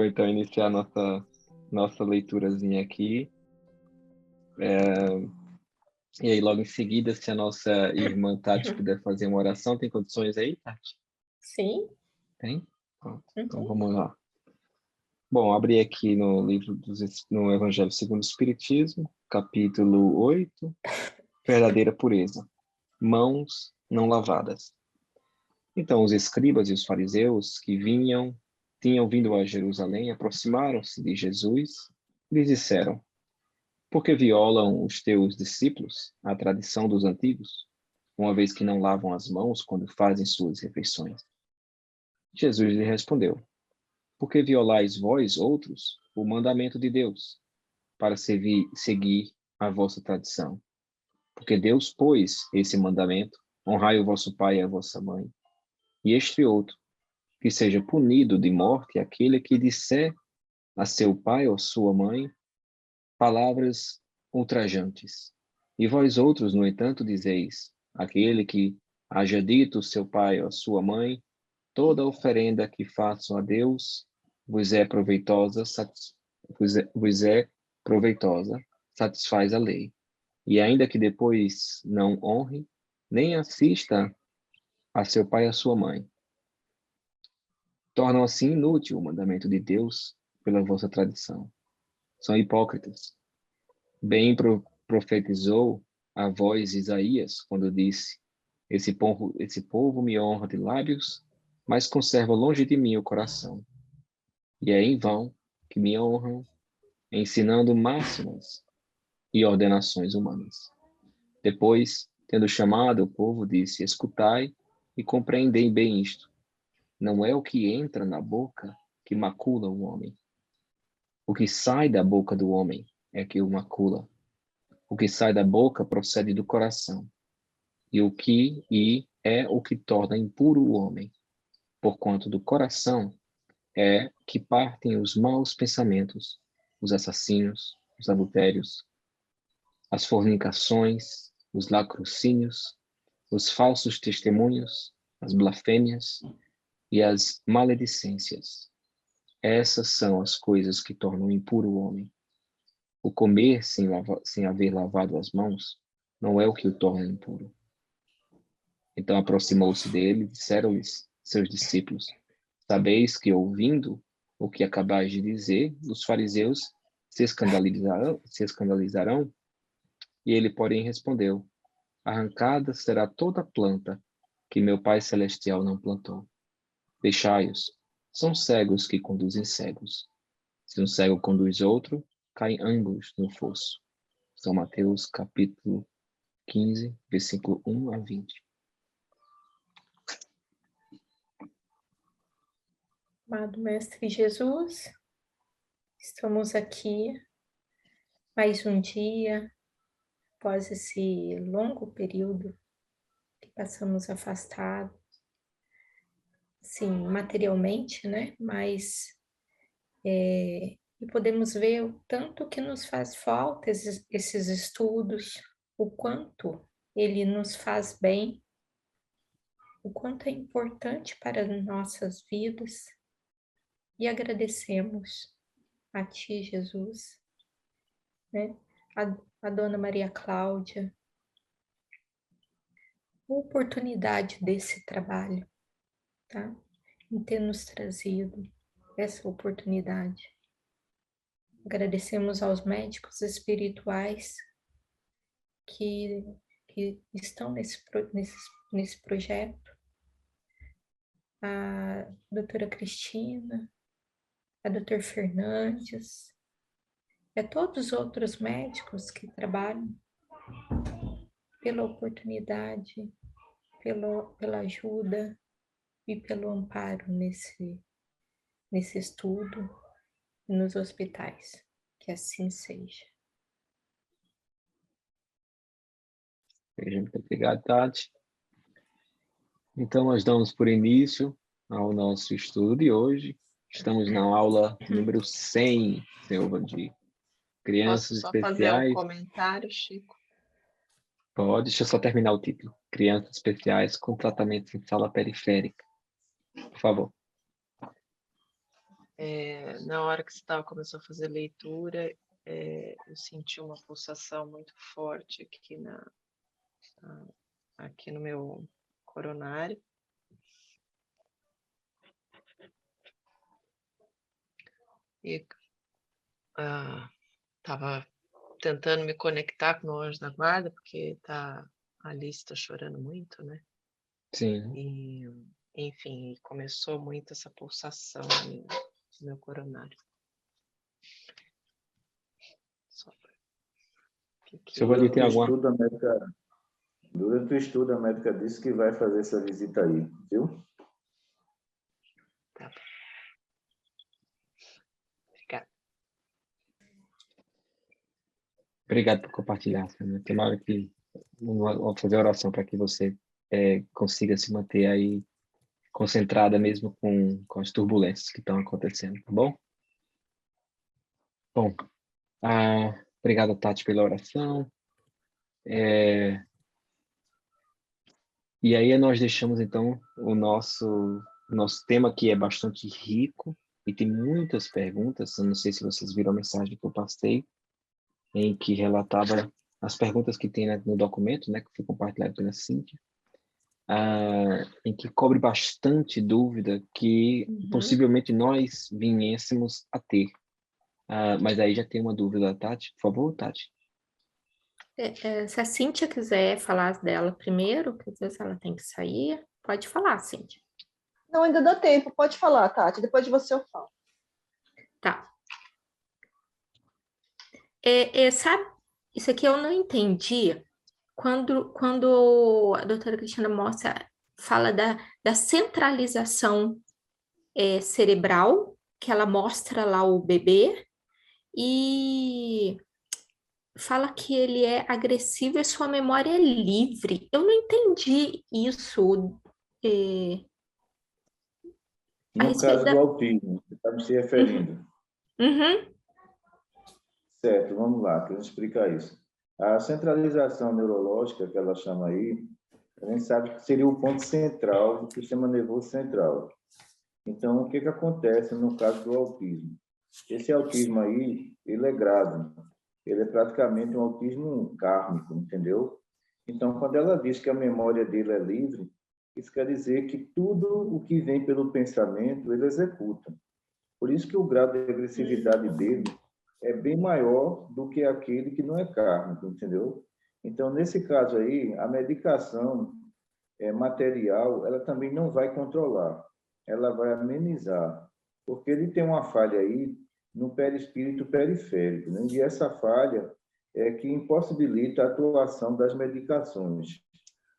então iniciar nossa leiturazinha aqui. E aí, logo em seguida, se a nossa irmã Tati puder fazer uma oração, tem condições aí, Tati? Sim. Tem? Pronto. Então Uhum. vamos lá. Bom, abri aqui no Evangelho segundo o Espiritismo, capítulo 8, verdadeira pureza, mãos não lavadas. Então os escribas e os fariseus que tinham vindo a Jerusalém, aproximaram-se de Jesus e lhes disseram: por que violam os teus discípulos a tradição dos antigos, uma vez que não lavam as mãos quando fazem suas refeições? Jesus lhe respondeu: por que violais vós, outros, o mandamento de Deus, para seguir a vossa tradição? Porque Deus pôs esse mandamento: honrai o vosso pai e a vossa mãe. E este outro: que seja punido de morte aquele que disser a seu pai ou sua mãe palavras ultrajantes. E vós outros, no entanto, dizeis: aquele que haja dito seu pai ou sua mãe, toda oferenda que façam a Deus vos é proveitosa, satisfaz a lei. E ainda que depois não honre, nem assista a seu pai e a sua mãe. Tornam assim inútil o mandamento de Deus pela vossa tradição. São hipócritas. Bem profetizou a voz Isaías quando disse: esse povo me honra de lábios, mas conserva longe de mim o coração. E é em vão que me honram, ensinando máximas e ordenações humanas. Depois, tendo chamado o povo, disse: escutai e compreendei bem isto. Não é o que entra na boca que macula o homem. O que sai da boca do homem é que o macula. O que sai da boca procede do coração, e é o que torna impuro o homem, porquanto do coração é que partem os maus pensamentos, os assassinos, os adultérios, as fornicações, os latrocínios, os falsos testemunhos, as blasfêmias e as maledicências. Essas são as coisas que tornam impuro o homem. O comer sem haver lavado as mãos não é o que o torna impuro. Então aproximou-se dele e disseram-lhes seus discípulos: sabeis que, ouvindo o que acabais de dizer, os fariseus se escandalizarão? E ele, porém, respondeu: arrancada será toda planta que meu Pai Celestial não plantou. Deixai-os, são cegos que conduzem cegos. Se um cego conduz outro, caem ambos no fosso. São Mateus, capítulo 15, versículo 1 a 20. Amado Mestre Jesus, estamos aqui mais um dia, após esse longo período que passamos afastados, sim, materialmente, né? Mas e podemos ver o tanto que nos faz falta esses estudos, o quanto ele nos faz bem, o quanto é importante para nossas vidas. E agradecemos a Ti, Jesus, né? A Dona Maria Cláudia, a oportunidade desse trabalho, tá? Em ter nos trazido essa oportunidade. Agradecemos aos médicos espirituais que estão nesse projeto, a doutora Cristina, a doutor Fernandes, e a todos os outros médicos que trabalham pela oportunidade, pela ajuda e pelo amparo nesse estudo nos hospitais. Que assim seja. Muito obrigado, Tati. Então, nós damos por início ao nosso estudo de hoje. Estamos na aula número 100, senhor Vandir. Crianças Posso só fazer um especiais. comentário, Chico? Pode, deixa eu só terminar o título. Crianças especiais com tratamento em sala periférica. Por favor. Na hora que você começou a fazer leitura, eu senti uma pulsação muito forte aqui no meu coronário. E estava tentando me conectar com o meu anjo da guarda, porque a Alice está chorando muito, né? Sim. E, enfim, começou muito essa pulsação no meu coronário. Seu Vandir, tem alguma... Durante o estudo, a médica disse que vai fazer essa visita aí, viu? Tá. Obrigada. Obrigado por compartilhar, Fernanda. Tem uma hora que vou fazer oração para que você consiga se manter aí concentrada mesmo com as turbulências que estão acontecendo, tá bom? Bom, obrigado, Tati, pela oração. E aí nós deixamos, então, o nosso tema, que é bastante rico e tem muitas perguntas. Eu não sei se vocês viram a mensagem que eu passei, em que relatava as perguntas que tem no documento, né, que foi compartilhado pela Cíntia, em que cobre bastante dúvida que possivelmente nós viéssemos a ter. Mas aí já tem uma dúvida, Tati. Por favor, Tati. Se a Cíntia quiser falar dela primeiro, que às vezes ela tem que sair, pode falar, Cíntia. Não, ainda dá tempo. Pode falar, Tati. Depois de você eu falo. Tá. Sabe, isso aqui eu não entendi. Quando a doutora Cristina fala da centralização cerebral, que ela mostra lá o bebê, e fala que ele é agressivo e sua memória é livre. Eu não entendi isso. No caso do autismo, você está se referindo. Certo, vamos lá, para explicar isso. A centralização neurológica, que ela chama aí, a gente sabe que seria o ponto central do sistema nervoso central. Então, o que acontece no caso do autismo? Esse autismo aí, ele é grave. Ele é praticamente um autismo kármico, entendeu? Então, quando ela diz que a memória dele é livre, isso quer dizer que tudo o que vem pelo pensamento, ele executa. Por isso que o grau de agressividade dele é bem maior do que aquele que não é kármico, entendeu? Então, nesse caso aí, a medicação material, ela também não vai controlar, ela vai amenizar, porque ele tem uma falha aí no perispírito periférico, né? E essa falha é que impossibilita a atuação das medicações.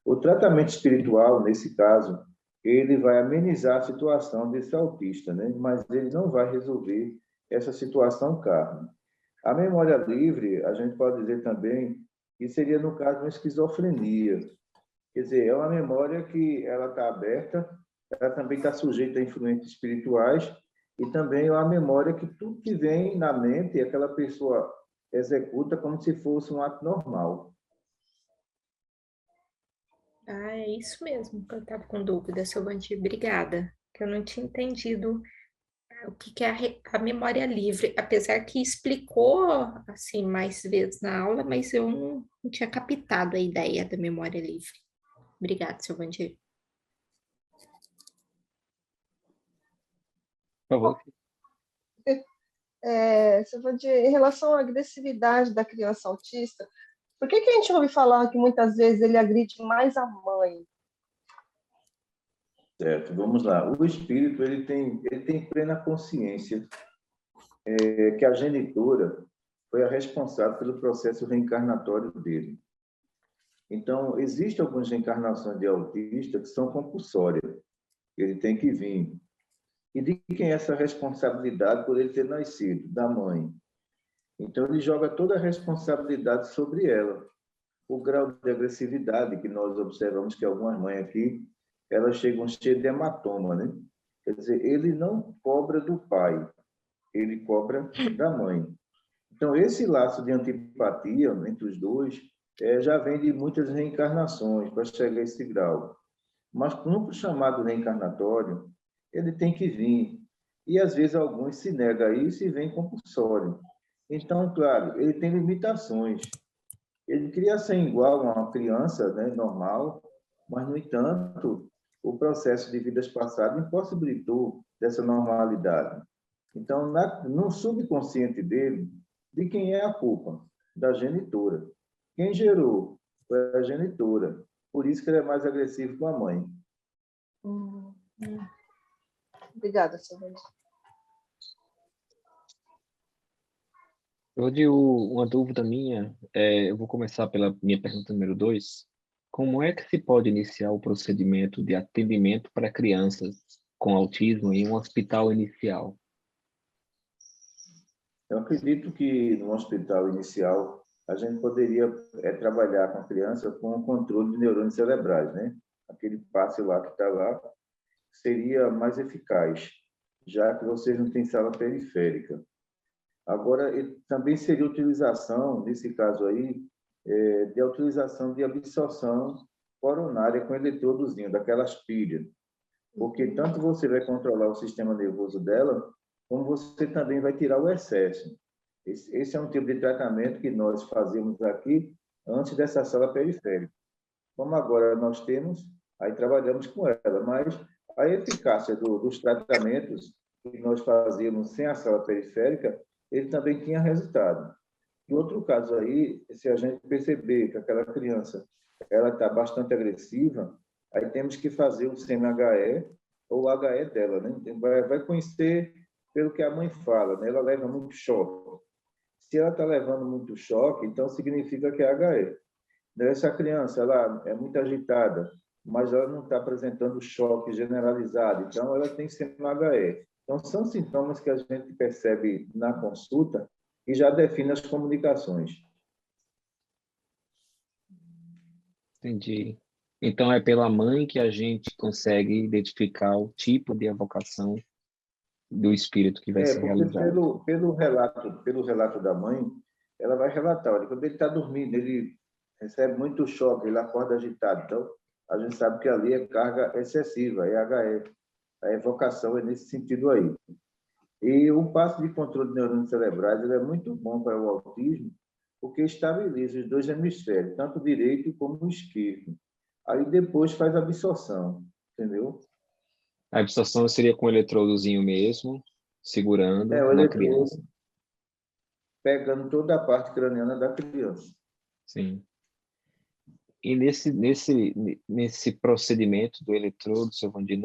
O tratamento espiritual, nesse caso, ele vai amenizar a situação desse autista, né? Mas ele não vai resolver essa situação kármica. A memória livre, a gente pode dizer também que seria, no caso, uma esquizofrenia. Quer dizer, é uma memória que ela está aberta, ela também está sujeita a influências espirituais, e também é uma memória que tudo que vem na mente, aquela pessoa executa como se fosse um ato normal. É isso mesmo que eu estava com dúvida, seu Vandir. Obrigada, que eu não tinha entendido o que é a memória livre, apesar que explicou assim mais vezes na aula, mas eu não tinha captado a ideia da memória livre. Obrigada, seu Vandir. Por favor. Seu Vandir, em relação à agressividade da criança autista, por que a gente ouve falar que muitas vezes ele agride mais a mãe? Certo, vamos lá. O espírito ele tem plena consciência que a genitora foi a responsável pelo processo reencarnatório dele. Então, existem algumas reencarnações de autista que são compulsórias. Ele tem que vir. E de quem é essa responsabilidade por ele ter nascido? Da mãe. Então, ele joga toda a responsabilidade sobre ela. O grau de agressividade que nós observamos que algumas mães aqui, elas chegam cheias de hematoma, né? Quer dizer, ele não cobra do pai, ele cobra da mãe. Então, esse laço de antipatia entre os dois já vem de muitas reencarnações para chegar a esse grau. Mas, no chamado reencarnatório, ele tem que vir. E, às vezes, alguns se negam a isso e vem compulsório. Então, claro, ele tem limitações. Ele queria ser igual a uma criança, né, normal, mas, no entanto, o processo de vidas passadas impossibilitou dessa normalidade. Então, no subconsciente dele, de quem é a culpa? Da genitora. Quem gerou? Foi a genitora. Por isso que ele é mais agressivo com a mãe. Obrigada, Silvana. Hoje, uma dúvida minha, eu vou começar pela minha pergunta número 2. Como é que se pode iniciar o procedimento de atendimento para crianças com autismo em um hospital inicial? Eu acredito que no hospital inicial a gente poderia trabalhar com a criança com o controle de neurônios cerebrais, né? Aquele passe lá que está lá seria mais eficaz, já que vocês não têm sala periférica. Agora, também seria utilização, nesse caso aí, de utilização de absorção coronária com eletrodozinho, daquelas pilhas. Porque tanto você vai controlar o sistema nervoso dela, como você também vai tirar o excesso. Esse é um tipo de tratamento que nós fazemos aqui antes dessa sala periférica. Como agora nós temos, aí trabalhamos com ela, mas a eficácia dos tratamentos que nós fazíamos sem a sala periférica, ele também tinha resultado. Em outro caso aí, se a gente perceber que aquela criança ela está bastante agressiva, aí temos que fazer o CMHE ou o HE dela, né? Vai conhecer pelo que a mãe fala, né? Ela leva muito choque. Se ela está levando muito choque, então significa que é HE. Essa criança ela é muito agitada, mas ela não está apresentando choque generalizado, então ela tem CMHE. Então, são sintomas que a gente percebe na consulta e já define as comunicações. Entendi. Então, é pela mãe que a gente consegue identificar o tipo de evocação do espírito que vai ser Porque realizado. pelo relato da mãe, ela vai relatar, olha, quando ele está dormindo, ele recebe muito choque, ele acorda agitado. Então, a gente sabe que ali é carga excessiva, é HE. A evocação é nesse sentido aí. E o passo de controle de neurônios cerebrais ele é muito bom para o autismo, porque estabiliza os dois hemisférios, tanto o direito como o esquerdo. Aí depois faz a absorção, entendeu? A absorção seria com o eletrodozinho mesmo, segurando O na criança. eletrodo pegando toda a parte craniana da criança. Sim. E nesse procedimento do eletrodo, seu Vandir,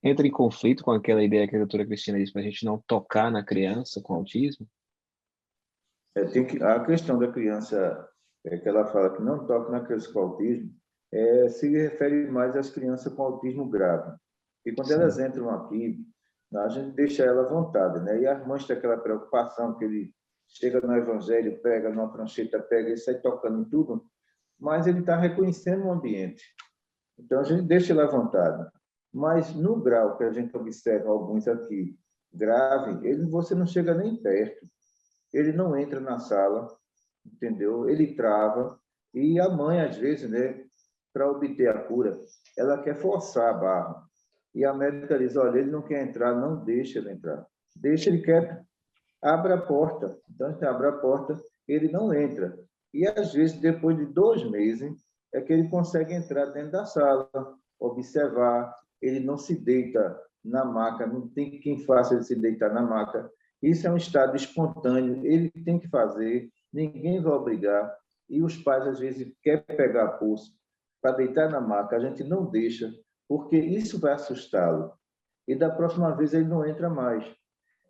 entra em conflito com aquela ideia que a doutora Cristina disse para a gente não tocar na criança com autismo? A questão da criança, que ela fala que não toca na criança com autismo, se refere mais às crianças com autismo grave. E quando Sim. elas entram aqui, a gente deixa ela à vontade, né? E as mães têm aquela preocupação que ele chega no evangelho, pega numa prancheta, pega e sai tocando em tudo, mas ele está reconhecendo o ambiente. Então, a gente deixa ele à vontade. Mas, no grau que a gente observa alguns aqui, grave, você não chega nem perto. Ele não entra na sala, entendeu? Ele trava. E a mãe, às vezes, né, para obter a cura, ela quer forçar a barra. E a médica diz, olha, ele não quer entrar, não deixa ele entrar. Deixa ele quieto, abre a porta. Então, a gente abre a porta, ele não entra. E, às vezes, depois de 2 meses, é que ele consegue entrar dentro da sala, observar. Ele não se deita na maca, não tem quem faça ele se deitar na maca. Isso é um estado espontâneo, ele tem que fazer, ninguém vai obrigar. E os pais, às vezes, querem pegar pulso para deitar na maca, a gente não deixa, porque isso vai assustá-lo. E da próxima vez ele não entra mais.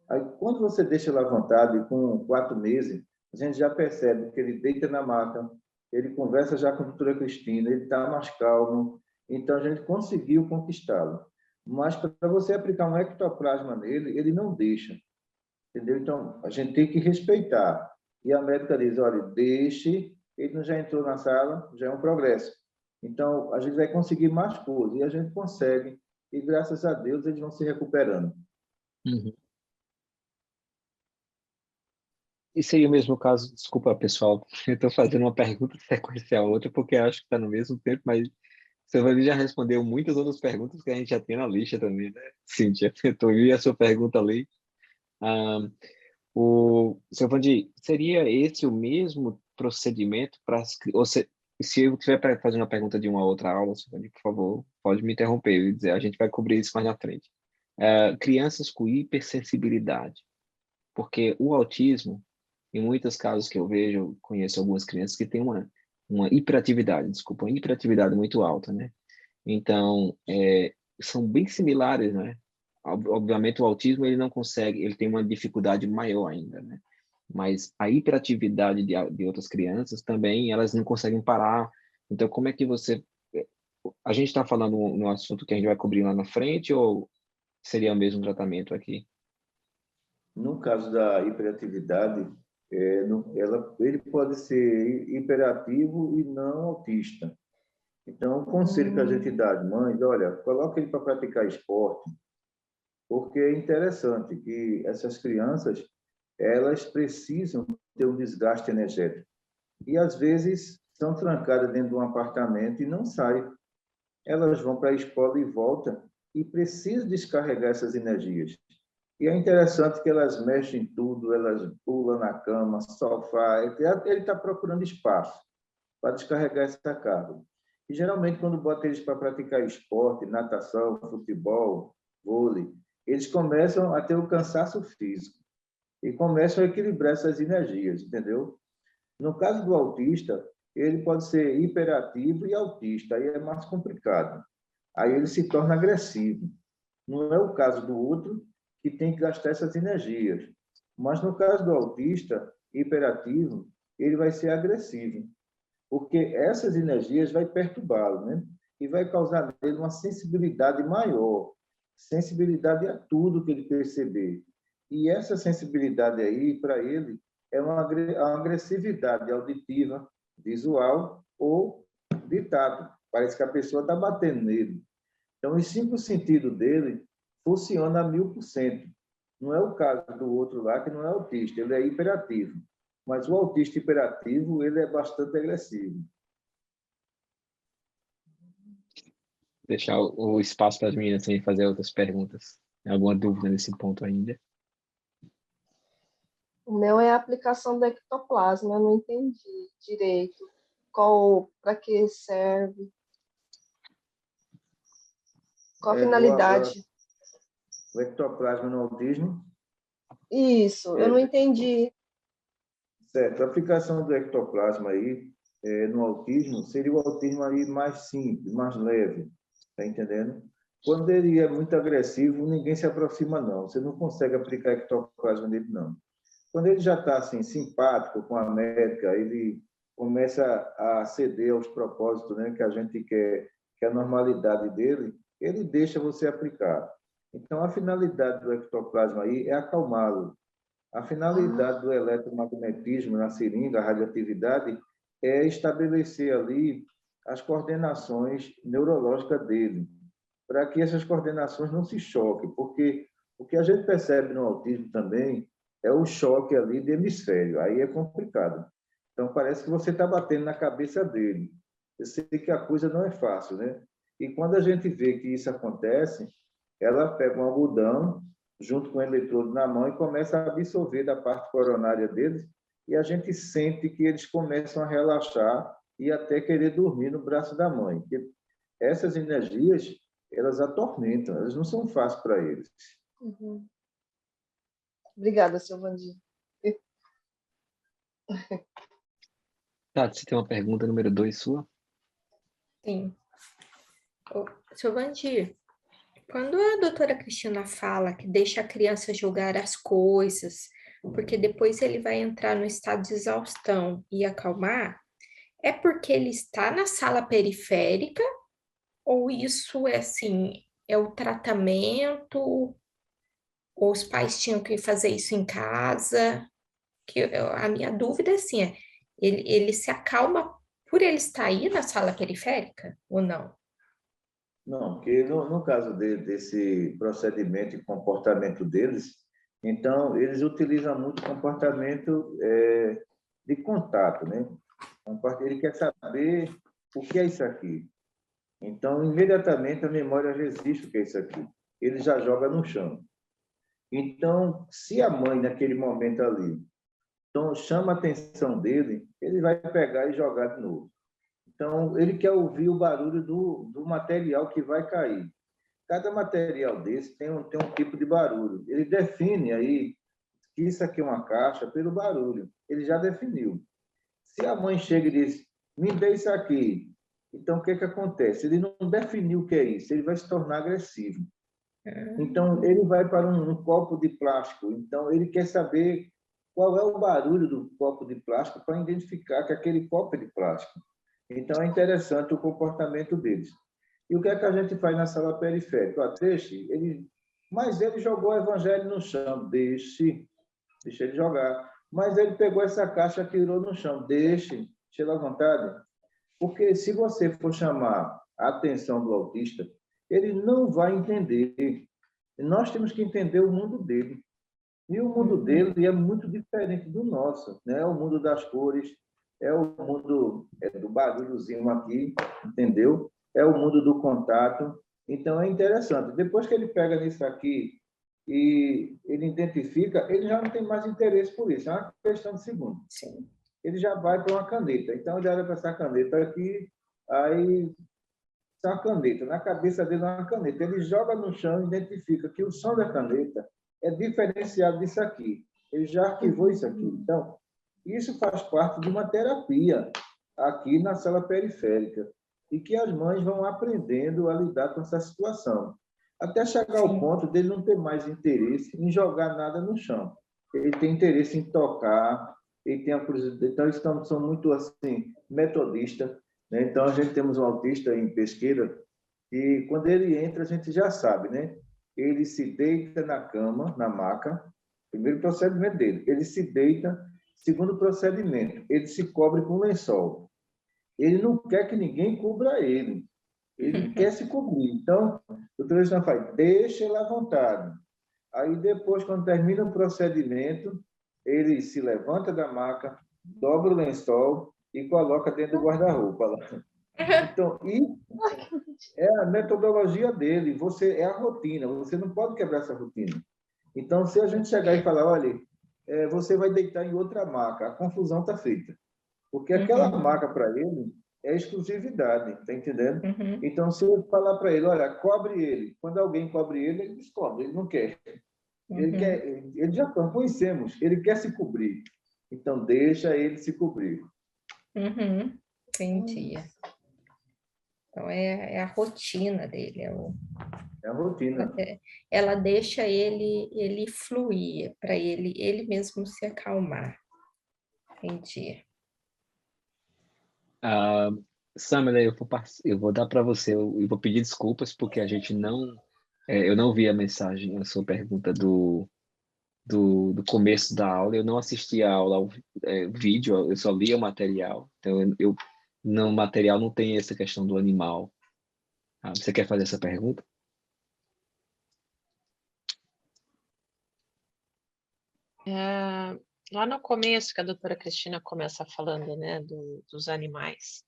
Aí, quando você deixa ele à vontade, com 4 meses, a gente já percebe que ele deita na maca, ele conversa já com a doutora Cristina, ele está mais calmo, então a gente conseguiu conquistá-lo. Mas para você aplicar um ectoplasma nele, ele não deixa, entendeu? Então, a gente tem que respeitar. E a médica diz, olha, deixe, ele não já entrou na sala, já é um progresso. Então, a gente vai conseguir mais coisas, e a gente consegue, e graças a Deus eles vão se recuperando. Uhum. E seria o mesmo caso, desculpa pessoal, eu estou fazendo uma pergunta sequencial a outra, porque acho que está no mesmo tempo, mas Silvani já respondeu muitas outras perguntas que a gente já tem na lista também, né? Cíntia, eu vi a sua pergunta ali. Ah, Silvani, seria esse o mesmo procedimento para ou se eu tiver para fazer uma pergunta de uma outra aula, Silvani, por favor, pode me interromper e dizer, a gente vai cobrir isso mais na frente. Crianças com hipersensibilidade, porque o autismo, em muitos casos que eu vejo, eu conheço algumas crianças que têm uma hiperatividade, desculpa, uma hiperatividade muito alta, né? Então, são bem similares, né? Obviamente, o autismo, ele não consegue, ele tem uma dificuldade maior ainda, né? Mas a hiperatividade de outras crianças também, elas não conseguem parar. Então, como é que você... A gente está falando no assunto que a gente vai cobrir lá na frente ou seria o mesmo tratamento aqui? No caso da hiperatividade, ele pode ser hiperativo e não autista. Então, o conselho que a gente dá às mães, olha, coloque ele para praticar esporte, porque é interessante que essas crianças, elas precisam ter um desgaste energético. E, às vezes, são trancadas dentro de um apartamento e não saem. Elas vão para a escola e voltam e precisam descarregar essas energias. E é interessante que elas mexem em tudo, elas pulam na cama, sofá, ele está procurando espaço para descarregar essa carga. E, geralmente, quando bota eles para praticar esporte, natação, futebol, vôlei, eles começam a ter o cansaço físico e começam a equilibrar essas energias, entendeu? No caso do autista, ele pode ser hiperativo e autista, aí é mais complicado. Aí ele se torna agressivo. Não é o caso do outro, que tem que gastar essas energias. Mas no caso do autista hiperativo, ele vai ser agressivo, porque essas energias vai perturbá-lo, né? E vai causar nele uma sensibilidade maior, sensibilidade a tudo que ele perceber. E essa sensibilidade aí, para ele, é uma agressividade auditiva, visual ou de tato. Parece que a pessoa está batendo nele. Então, os 5 sentidos dele funcionam a 1000%. Não é o caso do outro lá, que não é autista, ele é hiperativo. Mas o autista hiperativo, ele é bastante agressivo. Deixar o espaço para as meninas também fazer outras perguntas. Tem alguma dúvida nesse ponto ainda? O meu é a aplicação do ectoplasma, eu não entendi direito para que serve, qual a finalidade. O ectoplasma no autismo? Isso, eu não entendi. Certo, a aplicação do ectoplasma aí no autismo seria o autismo aí mais simples, mais leve, tá entendendo? Quando ele é muito agressivo, ninguém se aproxima não, você não consegue aplicar ectoplasma nele não. Quando ele já está assim, simpático com a médica, ele começa a ceder aos propósitos, né, que a gente quer, que é a normalidade dele, ele deixa você aplicar. Então, a finalidade do ectoplasma aí é acalmá-lo. A finalidade do eletromagnetismo na seringa, a radioatividade, é estabelecer ali as coordenações neurológicas dele, para que essas coordenações não se choquem, porque o que a gente percebe no autismo também é o choque ali de hemisfério, aí é complicado. Então, parece que você está batendo na cabeça dele. Eu sei que a coisa não é fácil, né? E quando a gente vê que isso acontece, ela pega um algodão, junto com o eletrodo na mão, e começa a absorver da parte coronária deles, e a gente sente que eles começam a relaxar e até querer dormir no braço da mãe. Porque essas energias, elas atormentam, elas não são fáceis para eles. Uhum. Obrigada, Silvandi. Tá, você tem uma pergunta número 2 sua? Sim. Silvandi, quando a doutora Cristina fala que deixa a criança jogar as coisas, porque depois ele vai entrar no estado de exaustão e acalmar, é porque ele está na sala periférica ou isso é assim, é o tratamento, ou os pais tinham que fazer isso em casa? A minha dúvida é assim, ele se acalma por ele estar aí na sala periférica ou não? Não, porque no caso desse procedimento e comportamento deles, então, eles utilizam muito comportamento de contato, né? Ele quer saber o que é isso aqui. Então, imediatamente, a memória resiste o que é isso aqui. Ele já joga no chão. Então, se a mãe, naquele momento ali, então, chama a atenção dele, ele vai pegar e jogar de novo. Então, ele quer ouvir o barulho do material que vai cair. Cada material desse tem um tipo de barulho. Ele define aí que isso aqui é uma caixa pelo barulho. Ele já definiu. Se a mãe chega e diz, me dê isso aqui, então o que acontece? Ele não definiu o que é isso, ele vai se tornar agressivo. Então, ele vai para um copo de plástico. Então, ele quer saber qual é o barulho do copo de plástico para identificar que aquele copo é de plástico. Então, é interessante o comportamento deles. E o que é que a gente faz na sala periférica? Mas ele jogou o evangelho no chão. Deixe ele jogar. Mas ele pegou essa caixa e tirou no chão. Deixe ele à vontade. Porque se você for chamar a atenção do autista, ele não vai entender. Nós temos que entender o mundo dele. E o mundo dele é muito diferente do nosso, né? É o mundo das cores, é o mundo do barulhozinho aqui, entendeu? É o mundo do contato. Então, é interessante. Depois que ele pega nisso aqui e ele identifica, ele já não tem mais interesse por isso. É uma questão de segundo. Sim. Ele já vai para uma caneta. Então, ele olha para essa caneta aqui, aí uma caneta. Na cabeça dele é uma caneta. Ele joga no chão e identifica que o som da caneta é diferenciado disso aqui. Ele já arquivou isso aqui. Então, isso faz parte de uma terapia aqui na sala periférica e que as mães vão aprendendo a lidar com essa situação. Até chegar ao ponto dele não ter mais interesse em jogar nada no chão. Ele tem interesse em tocar, ele tem a curiosidade. Então, estamos são muito assim metodistas, né? Então, a gente temos um autista em Pesqueira e quando ele entra, a gente já sabe, né? Ele se deita na cama, na maca, primeiro procedimento dele. Ele se deita, segundo procedimento, ele se cobre com lençol. Ele não quer que ninguém cubra ele. Ele quer se cobrir. Então, o doutor faz, deixa ele à vontade. Aí, depois, quando termina o procedimento, ele se levanta da maca, dobra o lençol e coloca dentro do guarda-roupa lá. Então, é a metodologia dele, é a rotina, você não pode quebrar essa rotina. Então, se a gente chegar e falar, olha, você vai deitar em outra maca, a confusão está feita. Porque aquela maca para ele é exclusividade, está entendendo? Então, se eu falar para ele, olha, cobre ele, quando alguém cobre ele descobre, ele não quer. Ele já conhecemos, ele quer se cobrir. Então, deixa ele se cobrir. Entendi. Então, é a rotina dele. É a rotina. Ela deixa ele fluir, para ele mesmo se acalmar. Entendi. Samela, eu vou dar para você, eu vou pedir desculpas porque a gente não, eu não vi a mensagem, a sua pergunta do começo da aula, eu não assisti a aula vídeo, eu só li o material, então no material não tem essa questão do animal. Você quer fazer essa pergunta? Lá no começo, que a doutora Cristina começa falando, né, dos animais,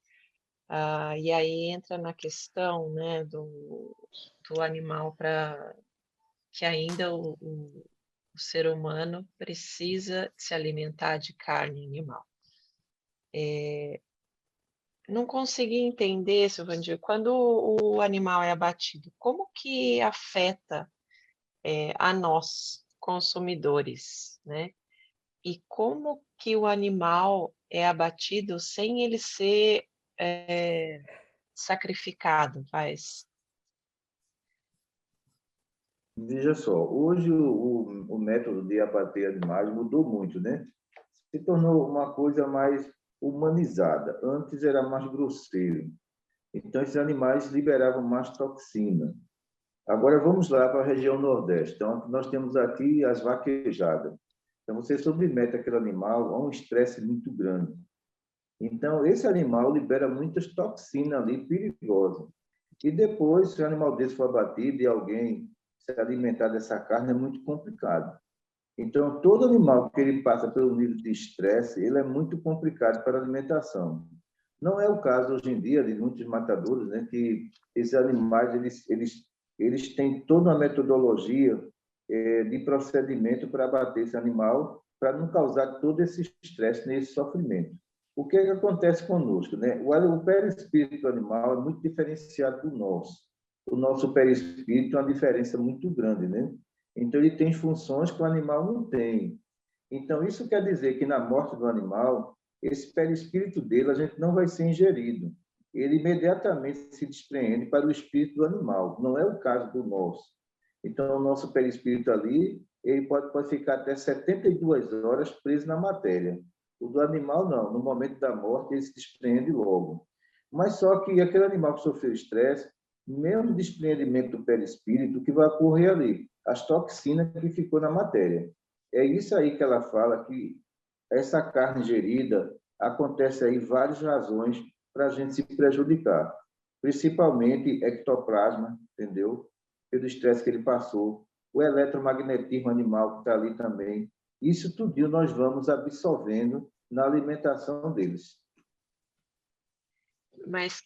e aí entra na questão, né, do animal que ainda o ser humano precisa se alimentar de carne animal. Não consegui entender, Silvandir, quando o animal é abatido, como que afeta a nós, consumidores, né? E como que o animal é abatido sem ele ser sacrificado, faz? Veja só, hoje o método de abater animais mudou muito, né? Se tornou uma coisa mais humanizada. Antes era mais grosseiro. Então, esses animais liberavam mais toxina. Agora, vamos lá para a região Nordeste. Então, nós temos aqui as vaquejadas. Então, você submete aquele animal a um estresse muito grande. Então, esse animal libera muitas toxinas ali perigosas. E depois, se o animal desse for abatido e alguém se alimentar dessa carne, é muito complicado. Então, todo animal que ele passa pelo nível de estresse, ele é muito complicado para a alimentação. Não é o caso hoje em dia de muitos matadores, né, que esses animais eles têm toda uma metodologia de procedimento para abater esse animal, para não causar todo esse estresse nesse sofrimento. O que é que acontece conosco, né? O perispírito do animal é muito diferenciado do nosso. O nosso perispírito é uma diferença muito grande, né? Então ele tem funções que o animal não tem. Então isso quer dizer que na morte do animal, esse perispírito dele a gente não vai ser ingerido. Ele imediatamente se despreende para o espírito do animal. Não é o caso do nosso. Então, o nosso perispírito ali, ele pode ficar até 72 horas preso na matéria. O do animal, não. No momento da morte, ele se despreende logo. Mas só que aquele animal que sofreu estresse, mesmo despreendimento do perispírito, o que vai ocorrer ali? As toxinas que ficou na matéria. É isso aí que ela fala, que essa carne gerida, acontece aí várias razões para a gente se prejudicar. Principalmente ectoplasma, entendeu? Pelo estresse que ele passou. O eletromagnetismo animal que está ali também. Isso tudo nós vamos absorvendo na alimentação deles. Mas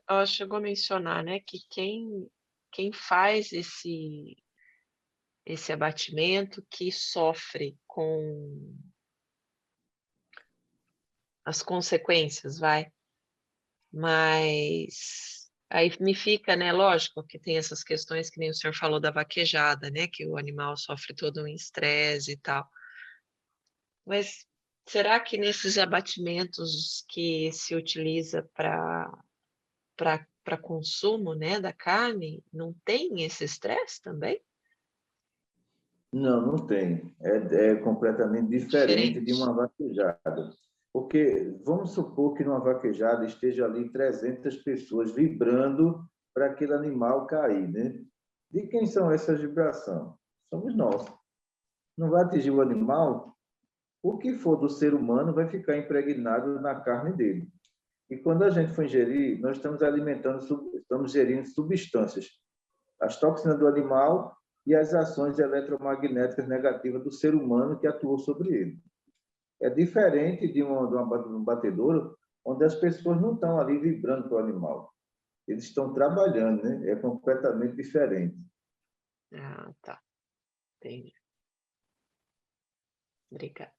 ela chegou a mencionar, né, que quem faz esse abatimento, que sofre com as consequências, vai. Mas aí me fica, né, lógico que tem essas questões que nem o senhor falou da vaquejada, né, que o animal sofre todo um estresse e tal. Mas será que nesses abatimentos que se utiliza para consumo, né, da carne, não tem esse estresse também? Não, não tem. É completamente diferente de uma vaquejada. Porque vamos supor que numa vaquejada esteja ali 300 pessoas vibrando para aquele animal cair, né? De quem são essas vibrações? Somos nós. Não vai atingir o animal? O que for do ser humano vai ficar impregnado na carne dele. E quando a gente for ingerir, nós estamos estamos gerindo substâncias, as toxinas do animal e as ações eletromagnéticas negativas do ser humano que atuou sobre ele. É diferente de um batedouro, onde as pessoas não estão ali vibrando para o animal. Eles estão trabalhando, né? É completamente diferente. Ah, tá. Entendi. Obrigada.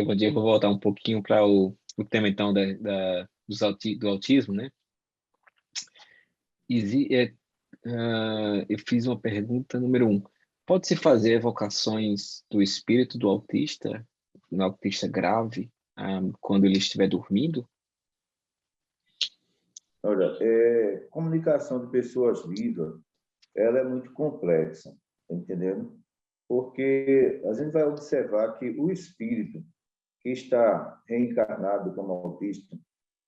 Bom dia, eu vou voltar um pouquinho para o tema, então, do autismo, né? Eu fiz uma pergunta número 1. Pode-se fazer evocações do espírito do autista, no autista grave, quando ele estiver dormindo? Olha, comunicação de pessoas vivas, ela é muito complexa, tá entendendo? Porque a gente vai observar que o espírito que está reencarnado como autista,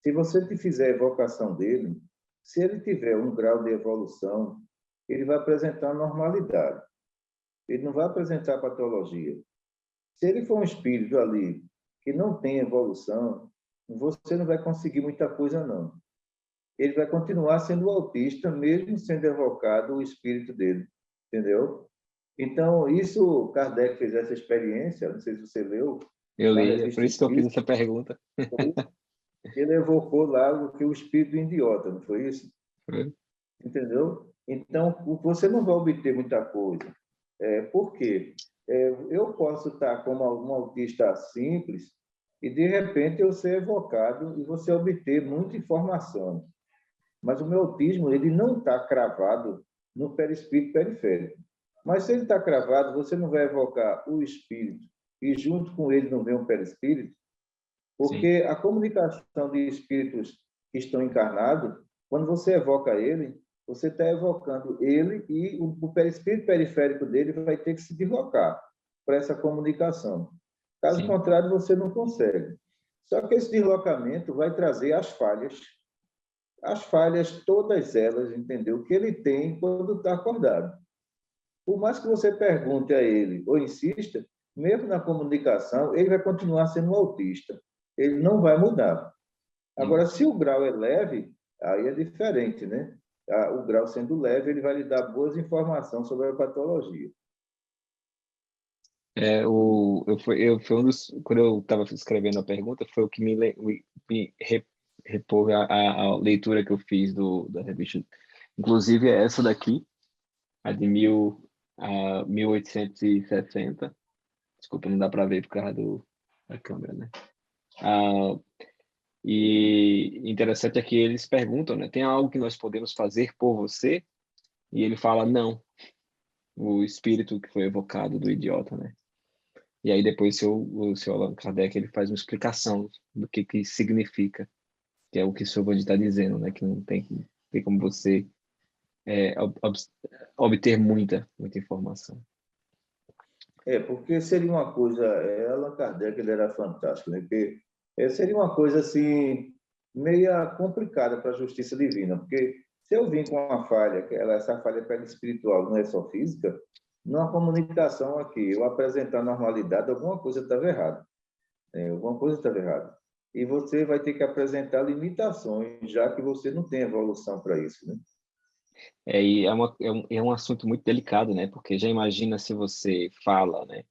se você te fizer a evocação dele, se ele tiver um grau de evolução, ele vai apresentar normalidade. Ele não vai apresentar patologia. Se ele for um espírito ali que não tem evolução, você não vai conseguir muita coisa, não. Ele vai continuar sendo autista, mesmo sendo evocado o espírito dele. Entendeu? Então, isso, Kardec fez essa experiência, não sei se você leu. Eu li, é por isso que eu fiz essa pergunta. Ele evocou lá o espírito idiota, não foi isso? Entendeu? Então, você não vai obter muita coisa. Por quê? Eu posso estar como um autista simples e, de repente, eu ser evocado e você obter muita informação. Mas o meu autismo ele não está cravado no perispírito periférico. Mas se ele está cravado, você não vai evocar o espírito e junto com ele não vem um perispírito, porque Sim. A comunicação de espíritos que estão encarnados, quando você evoca ele, você está evocando ele e o perispírito periférico dele vai ter que se deslocar para essa comunicação. Caso Sim. contrário, você não consegue. Só que esse deslocamento vai trazer as falhas todas elas, entendeu? Que ele tem quando está acordado. Por mais que você pergunte a ele ou insista, mesmo na comunicação, ele vai continuar sendo um autista. Ele não vai mudar. Agora, se o grau é leve, aí é diferente, né? O grau sendo leve, ele vai lhe dar boas informações sobre a patologia. Foi um dos, quando eu estava escrevendo a pergunta, foi o que me repôs a leitura que eu fiz da revista. Inclusive, é essa daqui, a de 1860. Desculpa, não dá para ver por causa da câmera, né? E interessante é que eles perguntam, né? Tem algo que nós podemos fazer por você? E ele fala, não. O espírito que foi evocado do idiota, né? E aí depois o seu Allan Kardec ele faz uma explicação do que significa, que é o que o seu Bandi está dizendo, né? Que não tem como você obter muita informação. Porque seria uma coisa... Allan Kardec ele era fantástico, né? Porque seria uma coisa assim meia complicada para a justiça divina, porque se eu vim com uma falha, essa falha espiritual não é só física, numa comunicação aqui, eu apresentar normalidade, alguma coisa estava errada. Alguma coisa estava errada. E você vai ter que apresentar limitações, já que você não tem evolução para isso, né? E é um assunto muito delicado, né? Porque já imagina se você fala, né?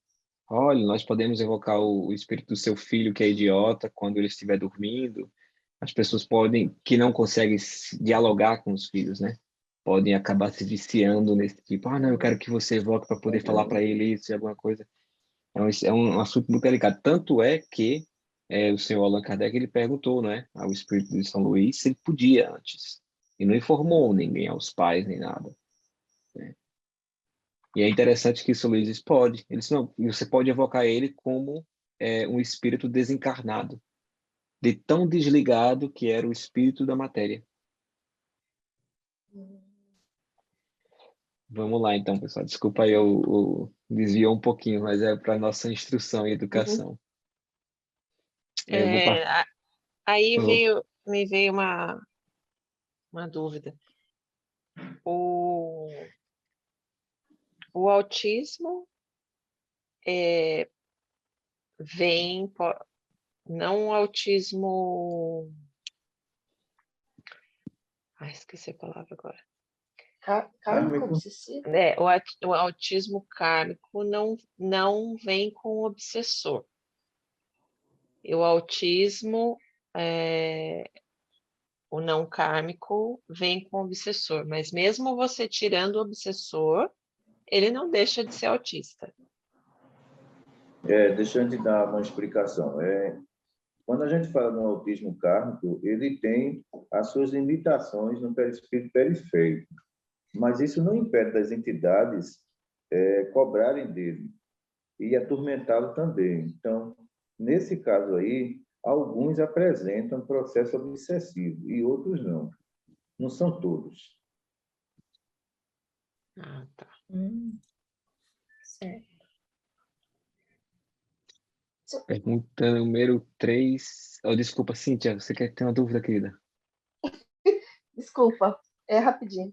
Olha, nós podemos evocar o espírito do seu filho que é idiota quando ele estiver dormindo. As pessoas que não conseguem dialogar com os filhos, né? Podem acabar se viciando nesse tipo. Ah, não, eu quero que você evoque para poder falar para ele isso e alguma coisa. É um assunto muito delicado. Tanto é que o senhor Allan Kardec ele perguntou, né, ao espírito de São Luís se ele podia antes. E não informou ninguém, aos pais, nem nada. Né? E é interessante que São Luís diz, pode. Ele disse, não, você pode evocar ele como um espírito desencarnado, de tão desligado que era o espírito da matéria. Vamos lá, então, pessoal. Desculpa aí, eu desviou um pouquinho, mas é para nossa instrução e educação. Eu vou Aí me veio uma dúvida. O autismo vem, não o autismo... esqueci a palavra agora. Kármico obsessivo? O autismo kármico não vem com o obsessor. E o autismo, o não kármico, vem com o obsessor. Mas mesmo você tirando o obsessor, ele não deixa de ser autista. Deixa eu te dar uma explicação. Quando a gente fala no autismo kármico, ele tem as suas limitações no perispírito periférico, mas isso não impede das entidades cobrarem dele e atormentá-lo também. Então, nesse caso aí, alguns apresentam processo obsessivo e outros não. Não são todos. Tá. Certo. Pergunta número 3. Oh, desculpa, Cíntia, você quer ter uma dúvida, querida? Desculpa, rapidinho.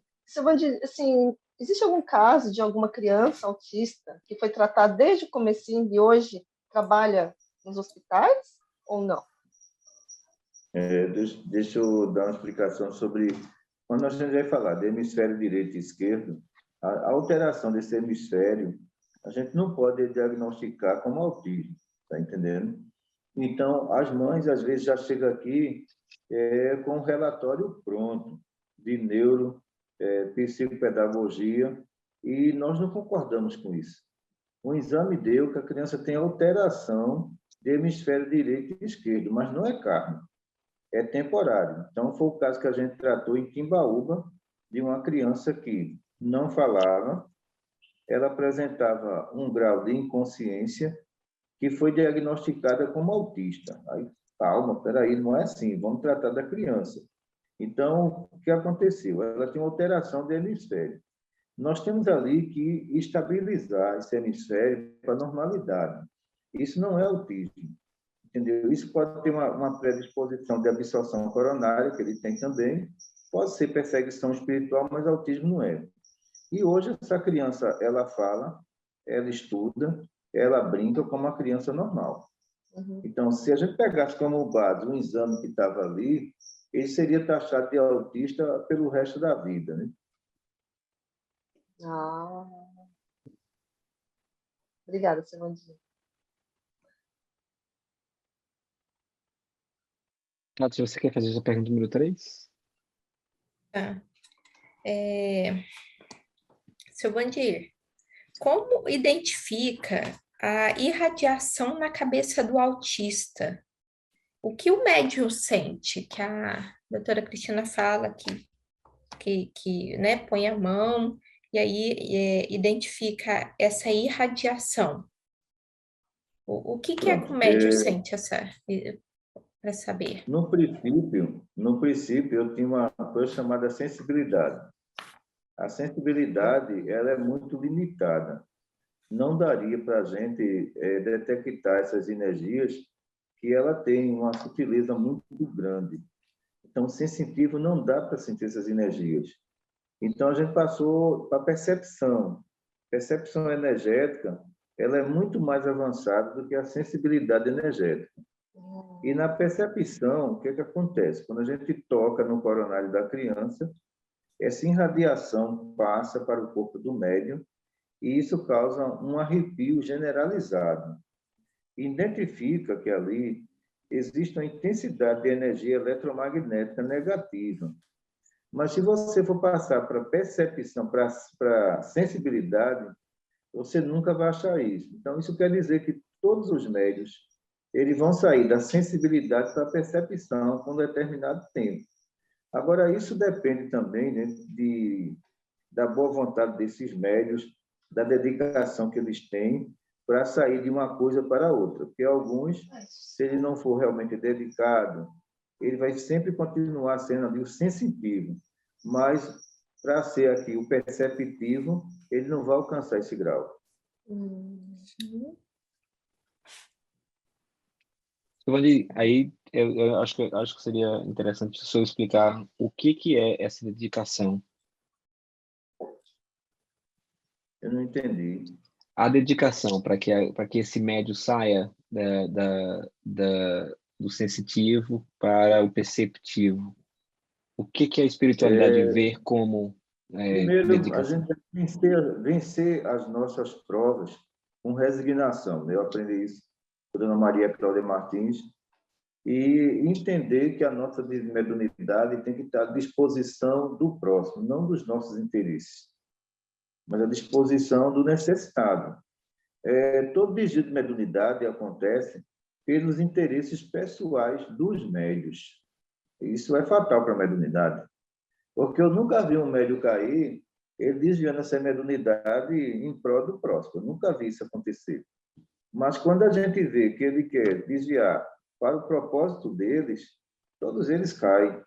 Assim, existe algum caso de alguma criança autista que foi tratada desde o comecinho e hoje trabalha nos hospitais ou não? Deixa eu dar uma explicação sobre... Quando a gente vai falar de hemisfério direito e esquerdo, a alteração desse hemisfério, a gente não pode diagnosticar como autismo, tá entendendo? Então, as mães, às vezes, já chegam aqui com um relatório pronto de psicopedagogia, e nós não concordamos com isso. O exame deu que a criança tem alteração de hemisfério direito e esquerdo, mas não é carne, é temporário. Então, foi o caso que a gente tratou em Timbaúba, de uma criança que não falava, ela apresentava um grau de inconsciência que foi diagnosticada como autista. Aí, calma, peraí, não é assim, vamos tratar da criança. Então, o que aconteceu? Ela tem uma alteração do hemisfério. Nós temos ali que estabilizar esse hemisfério para a normalidade. Isso não é autismo, entendeu? Isso pode ter uma predisposição de absorção coronária, que ele tem também, pode ser perseguição espiritual, mas autismo não é. E hoje essa criança, ela fala, ela estuda, ela brinca como uma criança normal. Uhum. Então, se a gente pegasse como base um exame que estava ali, ele seria taxado de autista pelo resto da vida, né? Obrigada, Silvandinha. Nath, você quer fazer a sua pergunta número 3? Tá. Seu Vandir, como identifica a irradiação na cabeça do autista? O que o médium sente? Que a doutora Cristina fala que né, põe a mão e aí identifica essa irradiação. O que é que o médium sente para saber? No princípio, eu tinha uma coisa chamada sensibilidade. A sensibilidade, ela é muito limitada. Não daria para a gente detectar essas energias que ela tem uma sutileza muito grande. Então, sensitivo não dá para sentir essas energias. Então, a gente passou para a percepção. Percepção energética, ela é muito mais avançada do que a sensibilidade energética. E na percepção, o que acontece? Quando a gente toca no coronário da criança, essa irradiação passa para o corpo do médium e isso causa um arrepio generalizado. Identifica que ali existe uma intensidade de energia eletromagnética negativa. Mas se você for passar para percepção, para sensibilidade, você nunca vai achar isso. Então, isso quer dizer que todos os médios eles vão sair da sensibilidade para a percepção com determinado tempo. Agora, isso depende também, né, da boa vontade desses médios, da dedicação que eles têm para sair de uma coisa para outra. Porque alguns, se ele não for realmente dedicado, ele vai sempre continuar sendo ali o sensitivo. Mas, para ser aqui o perceptivo, ele não vai alcançar esse grau. Aí eu acho que seria interessante o senhor explicar o que é essa dedicação. Eu não entendi. A dedicação para que esse médio saia do sensitivo para o perceptivo. O que a espiritualidade vê como primeiro, dedicação? a gente vencer as nossas provas com resignação. Eu aprendi isso com a dona Maria Cláudia Martins, e entender que a nossa mediunidade tem que estar à disposição do próximo, não dos nossos interesses, mas à disposição do necessitado. Todo desvio de mediunidade acontece pelos interesses pessoais dos médios. Isso é fatal para a mediunidade, porque eu nunca vi um médium cair ele desviando essa mediunidade em prol do próximo. Eu nunca vi isso acontecer. Mas quando a gente vê que ele quer desviar para o propósito deles, todos eles caem,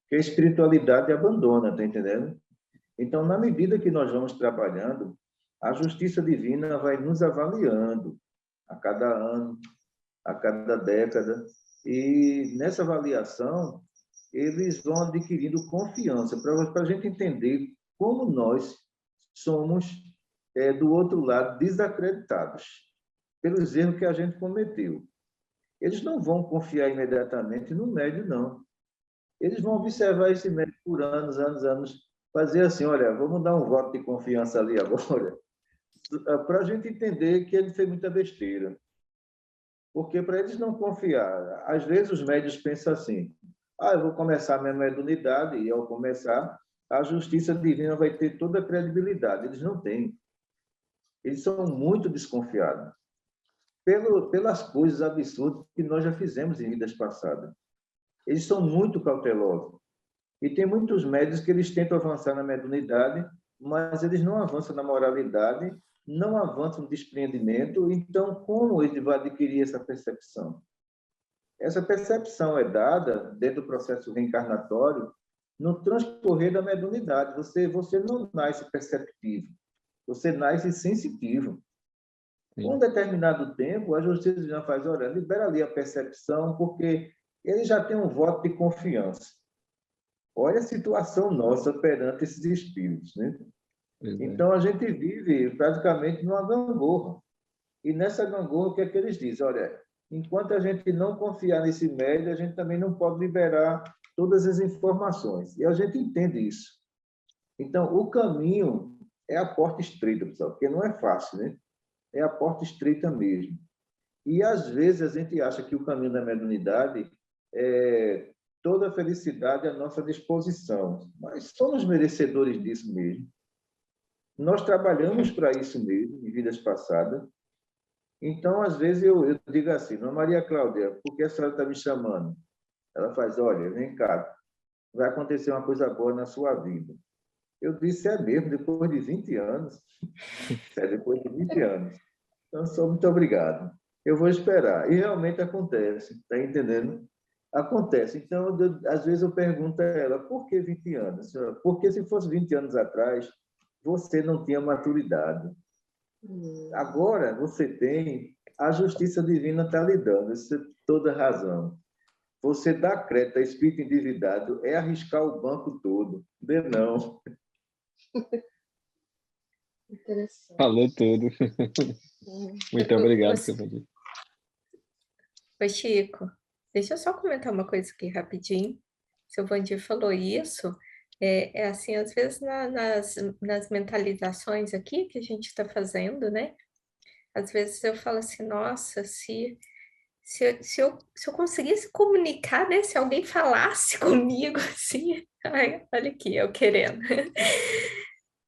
que a espiritualidade abandona, está entendendo? Então, na medida que nós vamos trabalhando, a justiça divina vai nos avaliando a cada ano, a cada década, e nessa avaliação, eles vão adquirindo confiança, para a gente entender como nós somos, do outro lado, desacreditados pelos erros que a gente cometeu. Eles não vão confiar imediatamente no médium, não. Eles vão observar esse médium por anos, fazer assim, olha, vamos dar um voto de confiança ali agora, para a gente entender que ele fez muita besteira. Porque para eles não confiar, às vezes os médios pensam assim, eu vou começar a minha mediunidade, e ao começar, a justiça divina vai ter toda a credibilidade. Eles não têm. Eles são muito desconfiados pelas coisas absurdas que nós já fizemos em vidas passadas. Eles são muito cautelosos. E tem muitos médios que eles tentam avançar na mediunidade, mas eles não avançam na moralidade, não avançam no despreendimento. Então, como ele vai adquirir essa percepção? Essa percepção é dada, dentro do processo reencarnatório, no transcorrer da mediunidade. Você não nasce perceptivo, você nasce sensitivo. Com um determinado tempo, a justiça já faz, olha, libera ali a percepção, porque ele já tem um voto de confiança. Olha a situação nossa perante esses espíritos, né? Então, a gente vive praticamente numa gangorra. E nessa gangorra, o que é que eles dizem? Olha, enquanto a gente não confiar nesse médio, a gente também não pode liberar todas as informações. E a gente entende isso. Então, o caminho é a porta estreita, pessoal, porque não é fácil, né? é a porta estreita mesmo. E, às vezes, a gente acha que o caminho da mediunidade é toda a felicidade à nossa disposição, mas somos merecedores disso mesmo. Nós trabalhamos para isso mesmo, em vidas passadas. Então, às vezes, eu digo assim, não, Maria Cláudia, por que a senhora está me chamando? Ela faz, olha, vem cá, vai acontecer uma coisa boa na sua vida. Eu disse, é mesmo, depois de 20 anos. É, depois de 20 anos. Então, sou muito obrigado. Eu vou esperar. E realmente acontece, está entendendo? Acontece. Então, às vezes eu pergunto a ela, por que 20 anos? Porque se fosse 20 anos atrás, você não tinha maturidade. Agora você tem, a justiça divina está lhe dando, isso é toda razão. Você dá crédito a espírito endividado é arriscar o banco todo. Não. Interessante. Falou tudo. Muito obrigado, seu Valdir. Ô, Chico, deixa eu só comentar uma coisa aqui rapidinho. Seu Vandir falou isso, é assim, às vezes nas mentalizações aqui que a gente está fazendo, né? Às vezes eu falo assim, nossa, se eu conseguisse comunicar, né? Se alguém falasse comigo assim, ai, olha aqui, eu querendo.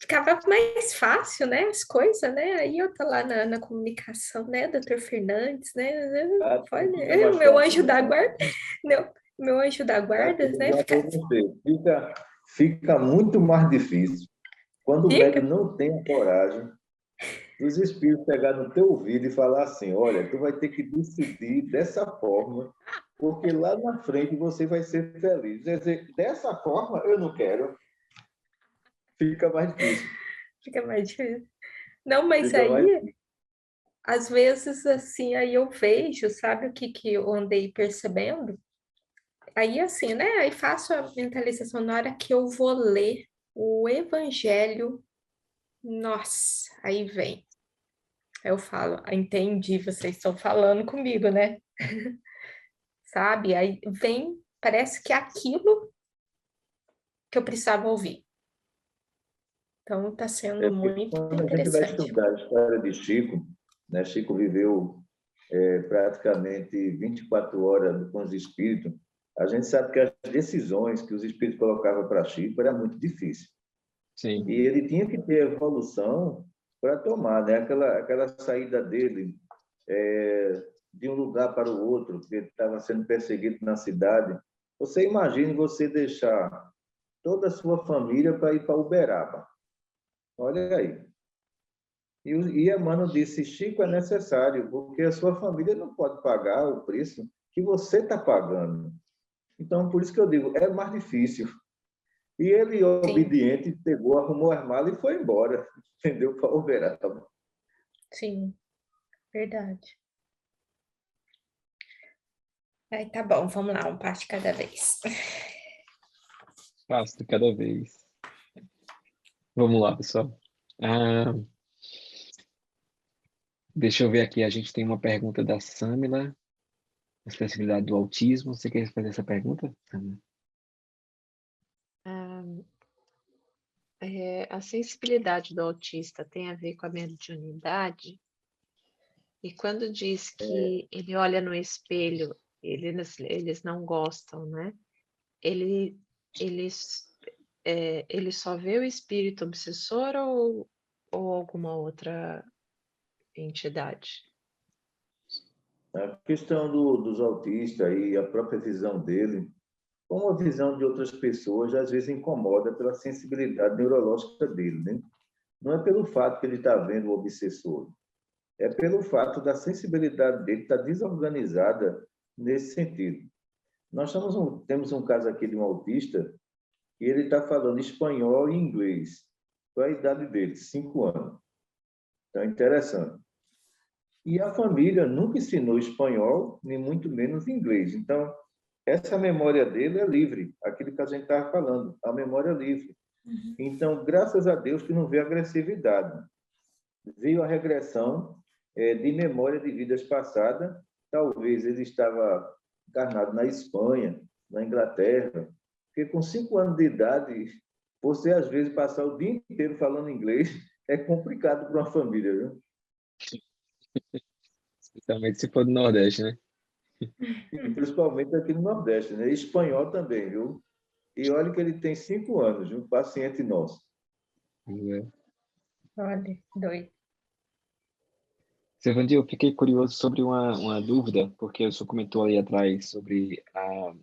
Ficava mais fácil, né? As coisas, né? Aí eu tô lá na comunicação, né? Doutor Fernandes, né? O meu anjo da guarda, meu anjo da guarda, né? Fica muito mais difícil quando o Fica. médium não tem a coragem dos espíritos pegar no teu ouvido e falar assim, olha, tu vai ter que decidir dessa forma, porque lá na frente você vai ser feliz. Quer dizer, dessa forma eu não quero. Fica mais difícil. Fica mais difícil. Não, mas Fica aí, às vezes, assim, aí eu vejo, sabe o que eu andei percebendo? Aí, assim, né? Aí faço a mentalização na hora que eu vou ler o Evangelho. Nossa, aí vem. Aí eu falo, entendi, vocês estão falando comigo, né? Sabe? Aí vem, parece que é aquilo que eu precisava ouvir. Então, está sendo muito quando a gente vai interessante. estudar a história de Chico, né? Chico viveu praticamente 24 horas com os espíritos. A gente sabe que as decisões que os espíritos colocavam para Chico era muito difícil. Sim. E ele tinha que ter evolução para tomar, né? Aquela saída dele de um lugar para o outro, porque ele estava sendo perseguido na cidade. Você imagine você deixar toda a sua família para ir para Uberaba. Olha aí. E Emmanuel disse, Chico, é necessário, porque a sua família não pode pagar o preço que você está pagando. Então, por isso que eu digo, é mais difícil. E ele, obediente, pegou, arrumou as malas e foi embora. Entendeu? Para Uberaba. Sim, verdade. Aí tá bom, vamos lá, um passo de cada vez. Passo de cada vez. Vamos lá, pessoal. Deixa eu ver aqui, a gente tem uma pergunta da Samila, a sensibilidade do autismo. Você quer fazer essa pergunta, Samila? A sensibilidade do autista tem a ver com a mediunidade? E quando diz que ele olha no espelho, eles não gostam, né? Ele só vê o espírito obsessor ou alguma outra entidade? A questão dos autistas e a própria visão dele, como a visão de outras pessoas, às vezes incomoda pela sensibilidade neurológica dele, né? Não é pelo fato que ele está vendo o obsessor, é pelo fato da sensibilidade dele estar desorganizada nesse sentido. Nós temos um caso aqui de um autista e ele está falando espanhol e inglês. Qual é a idade dele? 5 anos. Então, é interessante. E a família nunca ensinou espanhol, nem muito menos inglês. Então, essa memória dele é livre, aquilo que a gente estava falando, a memória livre. Então, graças a Deus que não veio agressividade. Veio a regressão de memória de vidas passadas. Talvez ele estava encarnado na Espanha, na Inglaterra, porque com 5 anos de idade, você às vezes passar o dia inteiro falando inglês é complicado para uma família, viu? Especialmente se for do Nordeste, né? E principalmente aqui no Nordeste, né? Espanhol também, viu? E olha que ele tem 5 anos, um paciente nosso. É. Olha, doido. Sevandi, eu fiquei curioso sobre uma dúvida, porque o senhor comentou ali atrás sobre a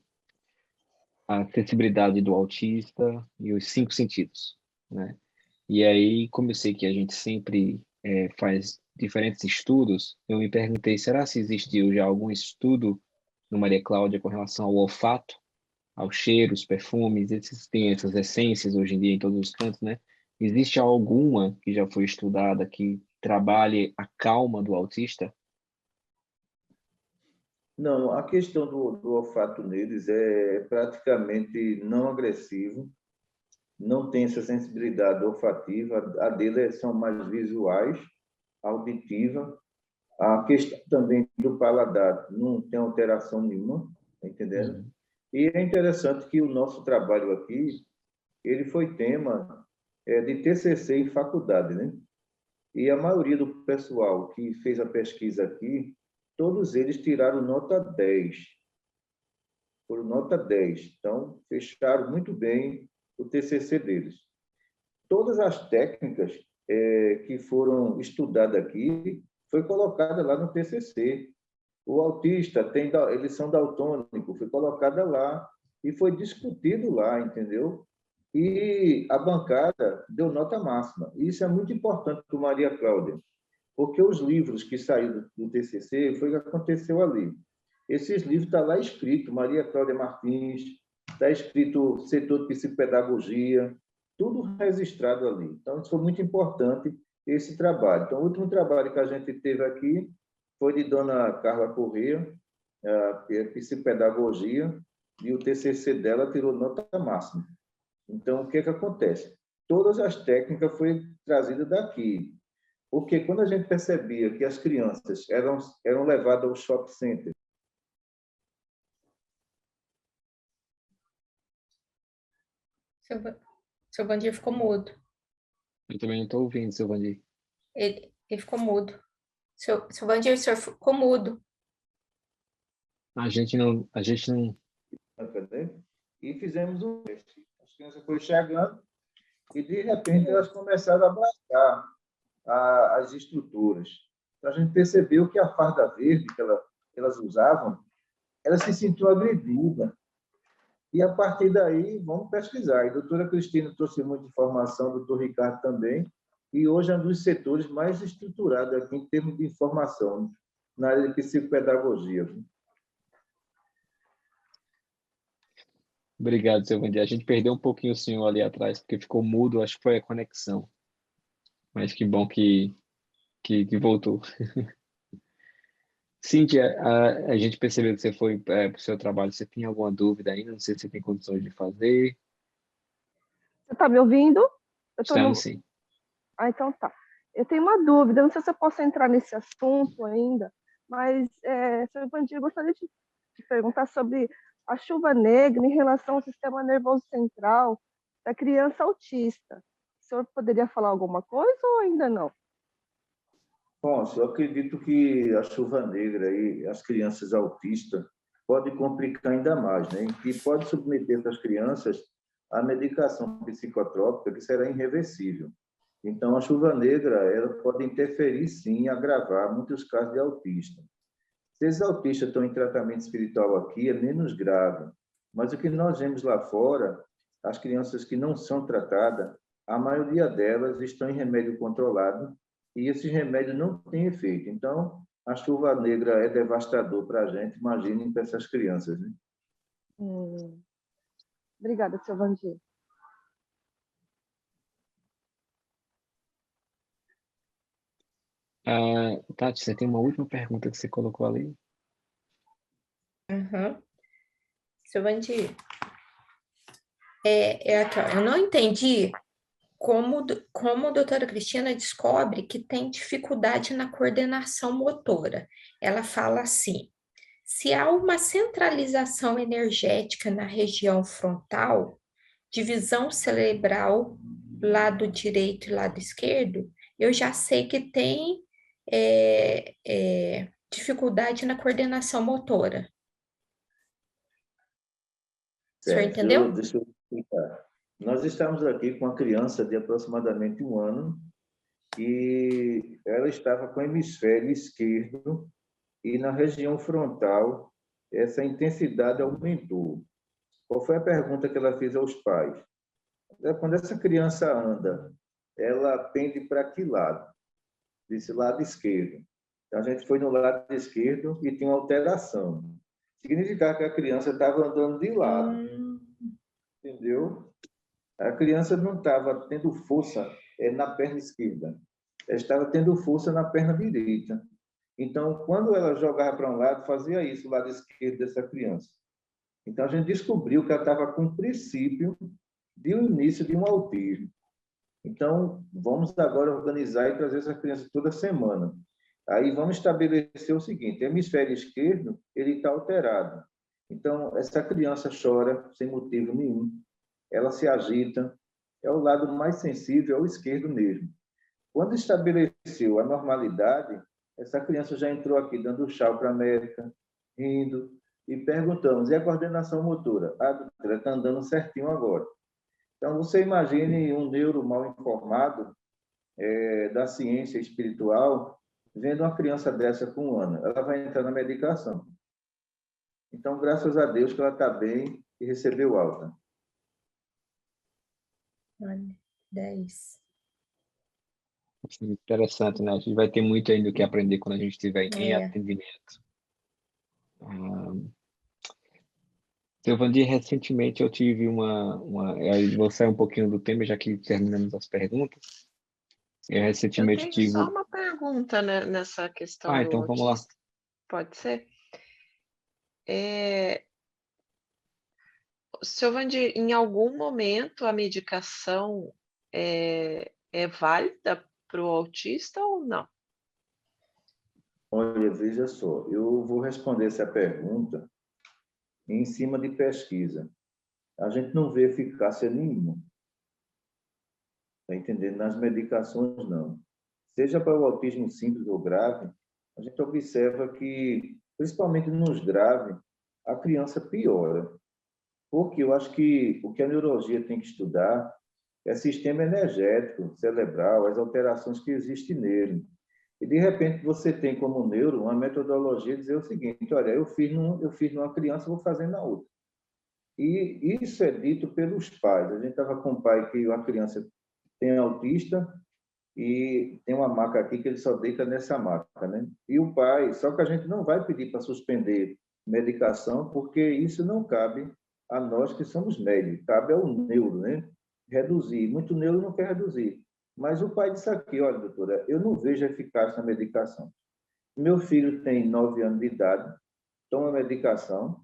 acessibilidade do autista e os 5 sentidos, né? E aí, como eu sei que a gente sempre faz diferentes estudos, eu me perguntei, será se existiu já algum estudo no Maria Cláudia com relação ao olfato, aos cheiros, perfumes, tem essas essências hoje em dia em todos os cantos, né? Existe alguma que já foi estudada que trabalhe a calma do autista? Não, a questão do olfato neles é praticamente não agressivo, não tem essa sensibilidade olfativa, a dele são mais visuais, auditiva. A questão também do paladar não tem alteração nenhuma, tá entendendo? Uhum. E é interessante que o nosso trabalho aqui, ele foi tema de TCC em faculdade, né? E a maioria do pessoal que fez a pesquisa aqui, todos eles tiraram nota 10, por nota 10. Então, fecharam muito bem o TCC deles. Todas as técnicas que foram estudadas aqui foi colocada lá no TCC. O autista eles são daltônicos, foi colocada lá e foi discutido lá, entendeu? E a bancada deu nota máxima. Isso é muito importante para Maria Cláudia, porque os livros que saíram do TCC foi o que aconteceu ali. Esses livros estão lá escrito Maria Cláudia Martins, está escrito setor de psicopedagogia, tudo registrado ali. Então, isso foi muito importante, esse trabalho. Então, o último trabalho que a gente teve aqui foi de dona Carla Corrêa, que é psicopedagogia, e o TCC dela tirou nota máxima. Então, o que acontece? Todas as técnicas foram trazidas daqui, porque quando a gente percebia que as crianças eram levadas ao shopping center, Seu Vandir ficou mudo. Eu também não estou ouvindo, Silvandi. Ele ficou mudo. Seu Vandir, o senhor ficou mudo. A gente não. entendeu? E fizemos um teste. As crianças foram chegando e, de repente, elas começaram a abraçar as estruturas. Então, a gente percebeu que a farda verde que elas usavam, ela se sentiu agredida. E, a partir daí, vamos pesquisar. A doutora Cristina trouxe muita informação, o doutor Ricardo também, e hoje é um dos setores mais estruturados aqui em termos de informação, na área de psicopedagogia. Obrigado, Silvandi. A gente perdeu um pouquinho o senhor ali atrás, porque ficou mudo, acho que foi a conexão. Mas que bom que voltou. Cíntia, a gente percebeu que você foi para o seu trabalho. Você tem alguma dúvida ainda? Não sei se você tem condições de fazer. Você está me ouvindo? Eu tô Estamos sim. então tá. Eu tenho uma dúvida, não sei se eu posso entrar nesse assunto ainda, mas, Sr. Vandir, eu gostaria de perguntar sobre a chuva negra em relação ao sistema nervoso central da criança autista. O senhor poderia falar alguma coisa ou ainda não? Bom, eu acredito que a chuva negra e as crianças autistas pode complicar ainda mais, né? E pode submeter essas crianças à medicação psicotrópica que será irreversível. Então, a chuva negra ela pode interferir, sim, e agravar muitos casos de autista. Se esses autistas estão em tratamento espiritual aqui, é menos grave. Mas o que nós vemos lá fora, as crianças que não são tratadas, a maioria delas estão em remédio controlado e esses remédios não têm efeito. Então, a chuva negra é devastador para a gente, imaginem para essas crianças, né? Obrigada, Sr. Vandir. Tati, você tem uma última pergunta que você colocou ali? Uhum. Seu Vandir, aqui, ó, eu não entendi como a doutora Cristina descobre que tem dificuldade na coordenação motora. Ela fala assim: se há uma centralização energética na região frontal, divisão cerebral, lado direito e lado esquerdo, eu já sei que tem dificuldade na coordenação motora. O senhor Certo, entendeu? deixa eu explicar. Nós estamos aqui com uma criança de aproximadamente 1 ano e ela estava com o hemisfério esquerdo e na região frontal essa intensidade aumentou. Qual foi a pergunta que ela fez aos pais? Quando essa criança anda, ela pende para que lado? Desse lado esquerdo. Então, a gente foi no lado esquerdo e tinha uma alteração. Significava que a criança estava andando de lado, entendeu? A criança não estava tendo força na perna esquerda, ela estava tendo força na perna direita. Então, quando ela jogava para um lado, fazia isso, o lado esquerdo dessa criança. Então, a gente descobriu que ela estava com o princípio de um início de um autismo. Então, vamos agora organizar e trazer essa criança toda semana. Aí vamos estabelecer o seguinte: o hemisfério esquerdo ele está alterado. Então, essa criança chora sem motivo nenhum, ela se agita, é o lado mais sensível, é o esquerdo mesmo. Quando estabeleceu a normalidade, essa criança já entrou aqui dando tchau para a América, rindo, e perguntamos: e a coordenação motora? Ah, doutora, está andando certinho agora. Então, você imagine um neuro mal informado da ciência espiritual vendo uma criança dessa com 1 ano. Ela vai entrar na medicação. Então, graças a Deus que ela está bem e recebeu alta. Olha, 10. Interessante, né? A gente vai ter muito ainda o que aprender quando a gente estiver em É. atendimento. Seu Vandir, recentemente eu tive aí vou sair um pouquinho do tema, já que terminamos as perguntas. Eu Eu recentemente tenho tive... só uma pergunta, né, nessa questão do então vamos lá. autista. Pode ser? Seu Vandir, em algum momento a medicação é válida para o autista ou não? Olha, veja só, eu vou responder essa pergunta em cima de pesquisa. A gente não vê eficácia nenhuma. Está entendendo? Nas medicações, não. Seja para o autismo simples ou grave, a gente observa que, principalmente nos graves, a criança piora. Porque eu acho que o que a neurologia tem que estudar é sistema energético, cerebral, as alterações que existem nele. E, de repente, você tem como neuro uma metodologia de dizer o seguinte: olha, eu fiz numa criança, vou fazer na outra. E isso é dito pelos pais. A gente estava com um pai que uma criança tem autista e tem uma maca aqui que ele só deita nessa maca, né? E o pai, só que a gente não vai pedir para suspender medicação, porque isso não cabe a nós que somos médicos, cabe ao neuro, né? Reduzir. Muito neuro não quer reduzir. Mas o pai disse aqui: olha, doutora, eu não vejo eficácia na medicação. Meu filho tem 9 anos de idade, toma medicação,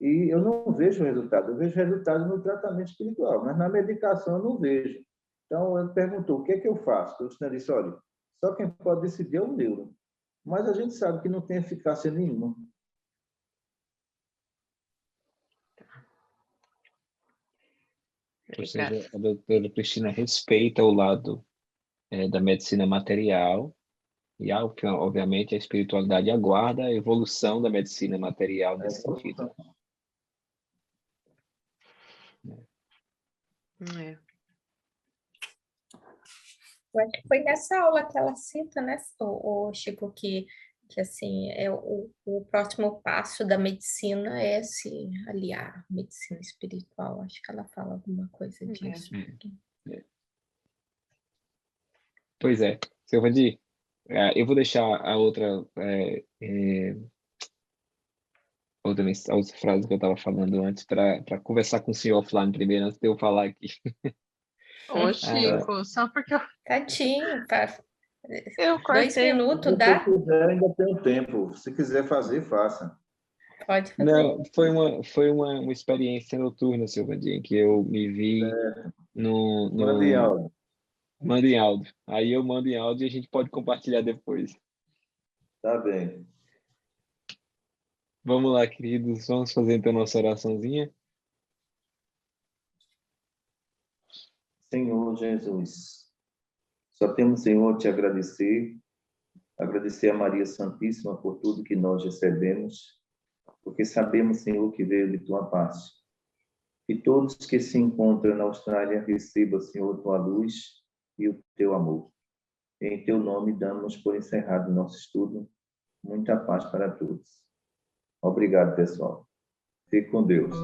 e eu não vejo resultado. Eu vejo resultado no tratamento espiritual, mas na medicação eu não vejo. Então, ele perguntou: o que é que eu faço? Eu disse: olha, só quem pode decidir é o neuro. Mas a gente sabe que não tem eficácia nenhuma. Ou seja, a doutora Cristina respeita o lado da medicina material e, obviamente, a espiritualidade aguarda a evolução da medicina material nesse sentido. É. Eu acho que foi nessa aula que ela cita, né, o Chico, que assim, o próximo passo da medicina é se aliar à medicina espiritual. Acho que ela fala alguma coisa disso. Pois é. Seu Vandir, eu vou deixar a outra frase que eu estava falando antes para conversar com o senhor offline primeiro, antes de eu falar aqui. Ô, Chico, só porque Tadinho, eu 2 cortei. minutos Se dá? quiser, ainda tem tempo. Se quiser fazer, faça. Pode fazer. Não, foi uma experiência noturna, seu Vandir, em que eu me vi Mande áudio. Manda em áudio. Aí eu mando em áudio e a gente pode compartilhar depois. Tá bem. Vamos lá, queridos. Vamos fazer então nossa oraçãozinha. Senhor Jesus, só temos, Senhor, te agradecer Agradecer a Maria Santíssima por tudo que nós recebemos, porque sabemos, Senhor, que veio de tua parte. Que todos que se encontram na Austrália recebam, Senhor, tua luz e o teu amor. Em teu nome, damos por encerrado nosso estudo. Muita paz para todos. Obrigado, pessoal. Fique com Deus.